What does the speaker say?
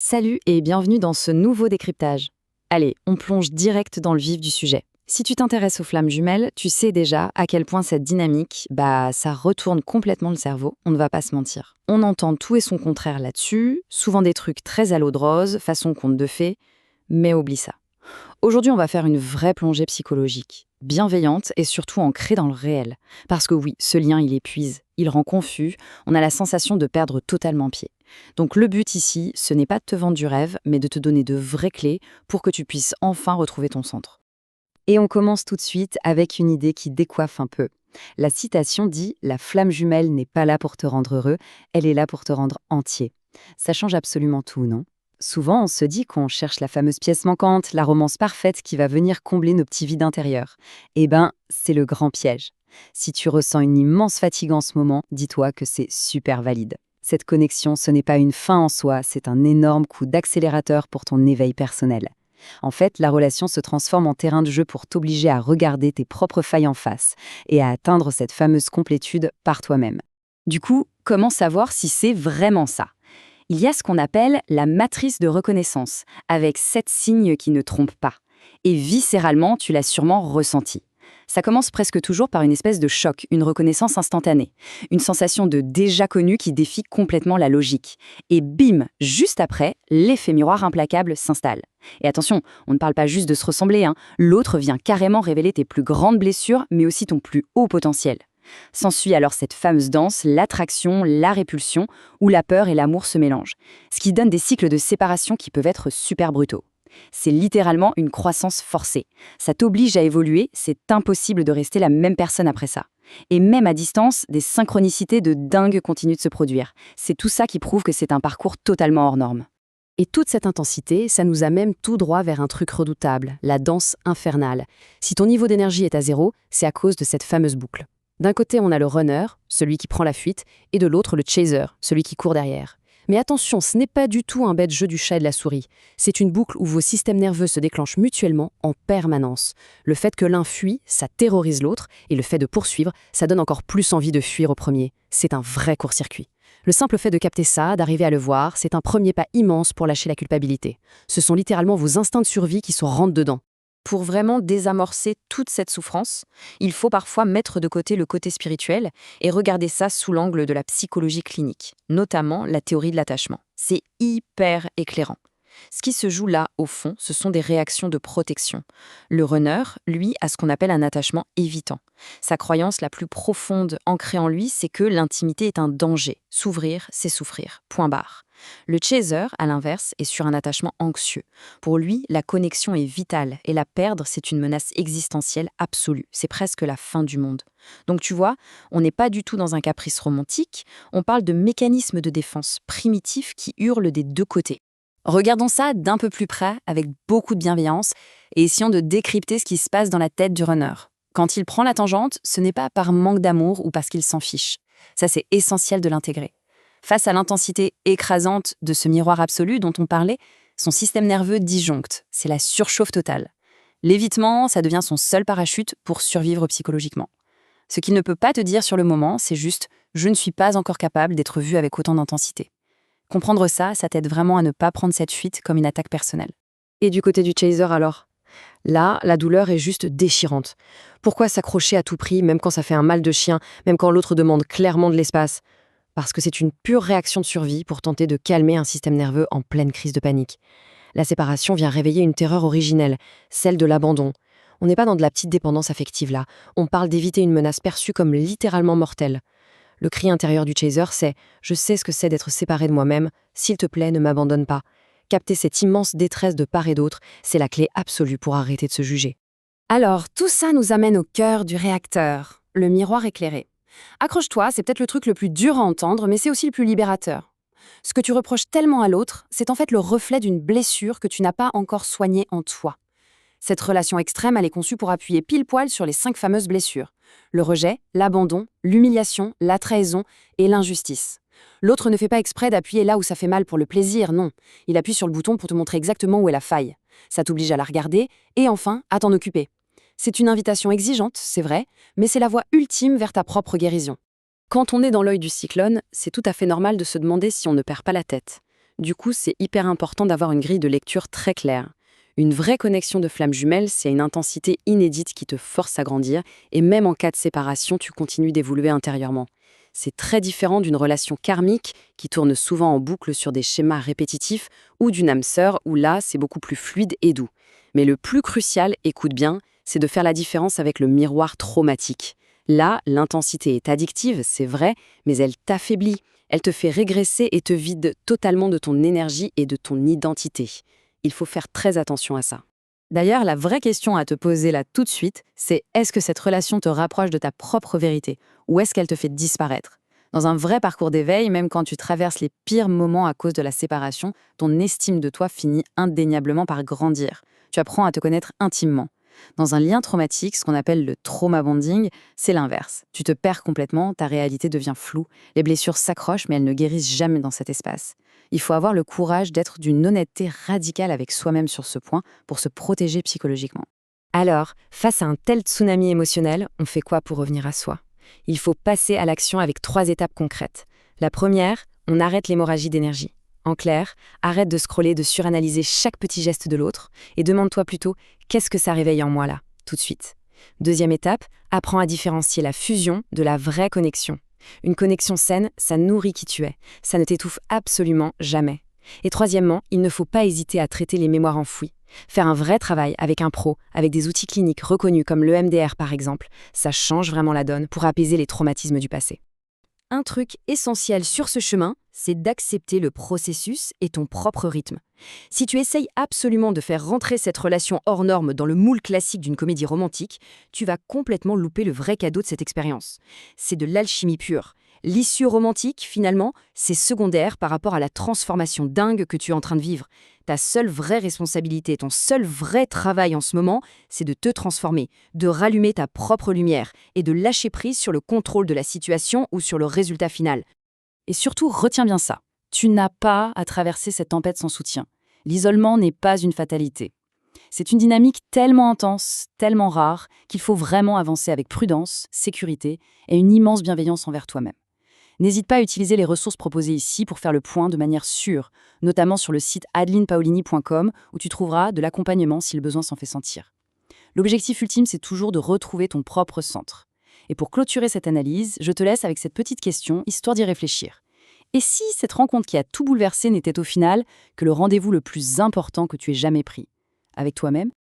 Salut et bienvenue dans ce nouveau décryptage. Allez, on plonge direct dans le vif du sujet. Si tu t'intéresses aux flammes jumelles, tu sais déjà à quel point cette dynamique, ça retourne complètement le cerveau, on ne va pas se mentir. On entend tout et son contraire là-dessus, souvent des trucs très à l'eau de rose, façon conte de fées, mais oublie ça. Aujourd'hui, on va faire une vraie plongée psychologique, bienveillante et surtout ancrée dans le réel. Parce que oui, ce lien, il épuise, il rend confus, on a la sensation de perdre totalement pied. Donc le but ici, ce n'est pas de te vendre du rêve, mais de te donner de vraies clés pour que tu puisses enfin retrouver ton centre. Et on commence tout de suite avec une idée qui décoiffe un peu. La citation dit « La flamme jumelle n'est pas là pour te rendre heureux, elle est là pour te rendre entier ». Ça change absolument tout, non ? Souvent, on se dit qu'on cherche la fameuse pièce manquante, la romance parfaite qui va venir combler nos petits vides intérieurs. Eh ben, c'est le grand piège. Si tu ressens une immense fatigue en ce moment, dis-toi que c'est super valide. Cette connexion, ce n'est pas une fin en soi, c'est un énorme coup d'accélérateur pour ton éveil personnel. En fait, la relation se transforme en terrain de jeu pour t'obliger à regarder tes propres failles en face et à atteindre cette fameuse complétude par toi-même. Du coup, comment savoir si c'est vraiment ça ? Il y a ce qu'on appelle la matrice de reconnaissance, avec 7 signes qui ne trompent pas. Et viscéralement, tu l'as sûrement ressenti. Ça commence presque toujours par une espèce de choc, une reconnaissance instantanée. Une sensation de déjà connu qui défie complètement la logique. Et bim, juste après, l'effet miroir implacable s'installe. Et attention, on ne parle pas juste de se ressembler, hein. L'autre vient carrément révéler tes plus grandes blessures, mais aussi ton plus haut potentiel. S'ensuit alors cette fameuse danse, l'attraction, la répulsion, où la peur et l'amour se mélangent. Ce qui donne des cycles de séparation qui peuvent être super brutaux. C'est littéralement une croissance forcée. Ça t'oblige à évoluer, c'est impossible de rester la même personne après ça. Et même à distance, des synchronicités de dingue continuent de se produire. C'est tout ça qui prouve que c'est un parcours totalement hors norme. Et toute cette intensité, ça nous amène tout droit vers un truc redoutable, la danse infernale. Si ton niveau d'énergie est à zéro, c'est à cause de cette fameuse boucle. D'un côté, on a le runner, celui qui prend la fuite, et de l'autre, le chaser, celui qui court derrière. Mais attention, ce n'est pas du tout un bête jeu du chat et de la souris. C'est une boucle où vos systèmes nerveux se déclenchent mutuellement en permanence. Le fait que l'un fuit, ça terrorise l'autre, et le fait de poursuivre, ça donne encore plus envie de fuir au premier. C'est un vrai court-circuit. Le simple fait de capter ça, d'arriver à le voir, c'est un premier pas immense pour lâcher la culpabilité. Ce sont littéralement vos instincts de survie qui se rentrent dedans. Pour vraiment désamorcer toute cette souffrance, il faut parfois mettre de côté le côté spirituel et regarder ça sous l'angle de la psychologie clinique, notamment la théorie de l'attachement. C'est hyper éclairant. Ce qui se joue là, au fond, ce sont des réactions de protection. Le runner, lui, a ce qu'on appelle un attachement évitant. Sa croyance la plus profonde ancrée en lui, c'est que l'intimité est un danger. S'ouvrir, c'est souffrir. Point barre. Le chaser, à l'inverse, est sur un attachement anxieux. Pour lui, la connexion est vitale et la perdre, c'est une menace existentielle absolue. C'est presque la fin du monde. Donc tu vois, on n'est pas du tout dans un caprice romantique, on parle de mécanismes de défense primitifs qui hurlent des deux côtés. Regardons ça d'un peu plus près, avec beaucoup de bienveillance, et essayons de décrypter ce qui se passe dans la tête du runner. Quand il prend la tangente, ce n'est pas par manque d'amour ou parce qu'il s'en fiche. Ça, c'est essentiel de l'intégrer. Face à l'intensité écrasante de ce miroir absolu dont on parlait, son système nerveux disjoncte. C'est la surchauffe totale. L'évitement, ça devient son seul parachute pour survivre psychologiquement. Ce qu'il ne peut pas te dire sur le moment, c'est juste « je ne suis pas encore capable d'être vu avec autant d'intensité ». Comprendre ça, ça t'aide vraiment à ne pas prendre cette fuite comme une attaque personnelle. Et du côté du chaser alors ? Là, la douleur est juste déchirante. Pourquoi s'accrocher à tout prix, même quand ça fait un mal de chien, même quand l'autre demande clairement de l'espace ? Parce que c'est une pure réaction de survie pour tenter de calmer un système nerveux en pleine crise de panique. La séparation vient réveiller une terreur originelle, celle de l'abandon. On n'est pas dans de la petite dépendance affective là, on parle d'éviter une menace perçue comme littéralement mortelle. Le cri intérieur du chaser, c'est « je sais ce que c'est d'être séparé de moi-même, s'il te plaît, ne m'abandonne pas ». Capter cette immense détresse de part et d'autre, c'est la clé absolue pour arrêter de se juger. Alors, tout ça nous amène au cœur du réacteur, le miroir éclairé. Accroche-toi, c'est peut-être le truc le plus dur à entendre, mais c'est aussi le plus libérateur. Ce que tu reproches tellement à l'autre, c'est en fait le reflet d'une blessure que tu n'as pas encore soignée en toi. Cette relation extrême, elle est conçue pour appuyer pile poil sur les 5 fameuses blessures. Le rejet, l'abandon, l'humiliation, la trahison et l'injustice. L'autre ne fait pas exprès d'appuyer là où ça fait mal pour le plaisir, non. Il appuie sur le bouton pour te montrer exactement où est la faille. Ça t'oblige à la regarder et enfin à t'en occuper. C'est une invitation exigeante, c'est vrai, mais c'est la voie ultime vers ta propre guérison. Quand on est dans l'œil du cyclone, c'est tout à fait normal de se demander si on ne perd pas la tête. Du coup, c'est hyper important d'avoir une grille de lecture très claire. Une vraie connexion de flammes jumelles, c'est une intensité inédite qui te force à grandir, et même en cas de séparation, tu continues d'évoluer intérieurement. C'est très différent d'une relation karmique qui tourne souvent en boucle sur des schémas répétitifs ou d'une âme sœur où là, c'est beaucoup plus fluide et doux. Mais le plus crucial, écoute bien, c'est de faire la différence avec le miroir traumatique. Là, l'intensité est addictive, c'est vrai, mais elle t'affaiblit. Elle te fait régresser et te vide totalement de ton énergie et de ton identité. Il faut faire très attention à ça. D'ailleurs, la vraie question à te poser là tout de suite, c'est est-ce que cette relation te rapproche de ta propre vérité ou est-ce qu'elle te fait disparaître? Dans un vrai parcours d'éveil, même quand tu traverses les pires moments à cause de la séparation, ton estime de toi finit indéniablement par grandir. Tu apprends à te connaître intimement. Dans un lien traumatique, ce qu'on appelle le trauma bonding, c'est l'inverse. Tu te perds complètement, ta réalité devient floue, les blessures s'accrochent mais elles ne guérissent jamais dans cet espace. Il faut avoir le courage d'être d'une honnêteté radicale avec soi-même sur ce point pour se protéger psychologiquement. Alors, face à un tel tsunami émotionnel, on fait quoi pour revenir à soi? Il faut passer à l'action avec 3 étapes concrètes. La première, on arrête l'hémorragie d'énergie. En clair, arrête de scroller, de suranalyser chaque petit geste de l'autre et demande-toi plutôt qu'est-ce que ça réveille en moi là, tout de suite. Deuxième étape, apprends à différencier la fusion de la vraie connexion. Une connexion saine, ça nourrit qui tu es, ça ne t'étouffe absolument jamais. Et troisièmement, il ne faut pas hésiter à traiter les mémoires enfouies. Faire un vrai travail avec un pro, avec des outils cliniques reconnus comme l'EMDR par exemple, ça change vraiment la donne pour apaiser les traumatismes du passé. Un truc essentiel sur ce chemin, c'est d'accepter le processus et ton propre rythme. Si tu essayes absolument de faire rentrer cette relation hors norme dans le moule classique d'une comédie romantique, tu vas complètement louper le vrai cadeau de cette expérience. C'est de l'alchimie pure. L'issue romantique, finalement, c'est secondaire par rapport à la transformation dingue que tu es en train de vivre. Ta seule vraie responsabilité, ton seul vrai travail en ce moment, c'est de te transformer, de rallumer ta propre lumière et de lâcher prise sur le contrôle de la situation ou sur le résultat final. Et surtout, retiens bien ça. Tu n'as pas à traverser cette tempête sans soutien. L'isolement n'est pas une fatalité. C'est une dynamique tellement intense, tellement rare, qu'il faut vraiment avancer avec prudence, sécurité et une immense bienveillance envers toi-même. N'hésite pas à utiliser les ressources proposées ici pour faire le point de manière sûre, notamment sur le site adelinepaolini.com où tu trouveras de l'accompagnement si le besoin s'en fait sentir. L'objectif ultime, c'est toujours de retrouver ton propre centre. Et pour clôturer cette analyse, je te laisse avec cette petite question, histoire d'y réfléchir. Et si cette rencontre qui a tout bouleversé n'était au final que le rendez-vous le plus important que tu aies jamais pris? Avec toi-même,